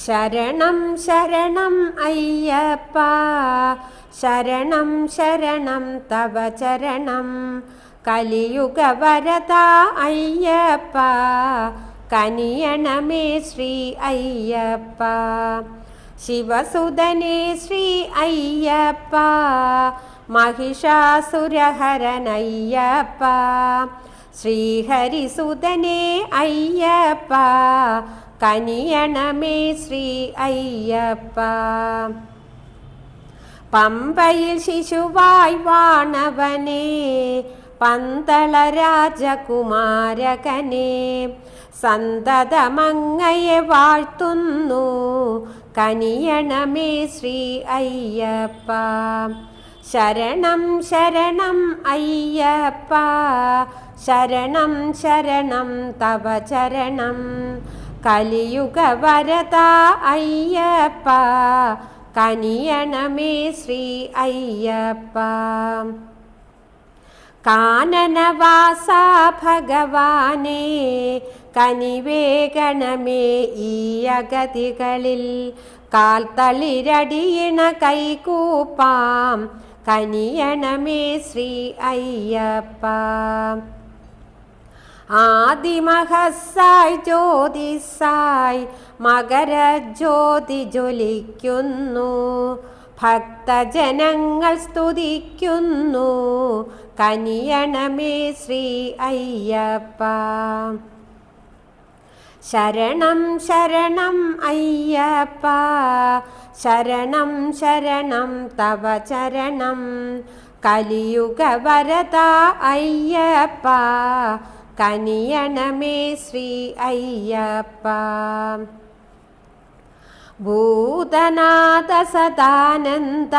ശരണം ശരണം അയ്യപ്പ, ശരണം ശരണം തവ ചരണം. കലിയുഗ വരദ അയ്യപ്പ, കനിയണമേ ശ്രീ അയ്യപ്പ. ശിവസുതനേ ശ്രീ അയ്യപ്പ, മഹിഷാസുരഹരനയ്യപ്പ. ശ്രീഹരിസുതനേ അയ്യപ്പ, കനിയണമേ ശ്രീ അയ്യപ്പ. പമ്പയിൽ ശിശുവായി വാണവനേ, പന്തള രാജകുമാരകനേ, സന്തതമങ്ങയെ വാഴ്ത്തുന്നു, കനിയണമേ ശ്രീ അയ്യപ്പ. ശരണം ശരണം അയ്യപ്പ, ശരണം ശരണം തവ ചരണം. കലിയുഗ വരദ അയ്യപ്പ, കനിയണമേ ശ്രീ അയ്യപ്പ. കാനനവാസ ഭഗവാനേ, കനിവേഗണമേ ഈ അഗതികളിൽ. കാൽത്തളിരടിയണ കൈകൂപ്പാം, കനിയണമേ ശ്രീ അയ്യപ്പ. ആദിമഹസ്സായി ജ്യോതിസായി മകരജ്യോതി ജ്വലിക്കുന്നു, ഭക്തജനങ്ങൾ സ്തുതിക്കുന്നു, കനിയണമേ ശ്രീ അയ്യപ്പ. ശരണം ശരണം അയ്യപ്പ, ശരണം ശരണം തവ ചരണം. കലിയുഗ വരദ അയ്യപ്പ, കനിയണമേ ശ്രീ അയ്യപ്പ. ഭൂതനാഥ സദാനന്ദ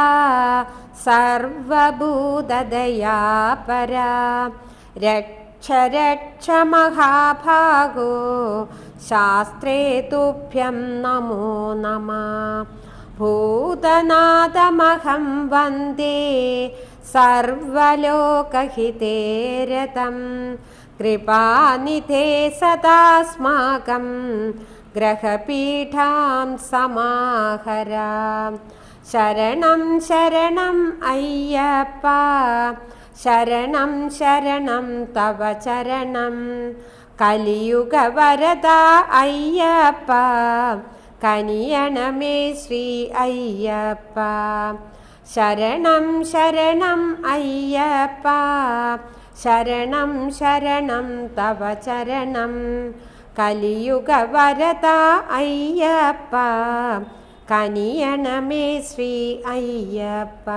സർവഭൂതദയാപര, രക്ഷ രക്ഷ മഹാഭാഗോ ശാസ്ത്രേ തുഭ്യം നമോ നമഃ. ഭൂതനാഥമഹം വന്ദേ സർവലോകഹിതേ രതം. കൃപാനിധേ സദാസ്മാകം ഗ്രഹപീഠാം സമാഹര. ശരണം ശരണം അയ്യപ്പ, ശരണം ശരണം തവ ചരണം. കലിയുഗ വരദ അയ്യപ്പ, കനിയണമേ ശ്രീ അയ്യപ്പ. ശരണം ശരണം അയ്യപ്പ, ശരണം ശരണം തവ ചരണം. കലിയുഗ വരദ അയ്യപ്പ, കനിയണമേ ശ്രീ അയ്യപ്പ.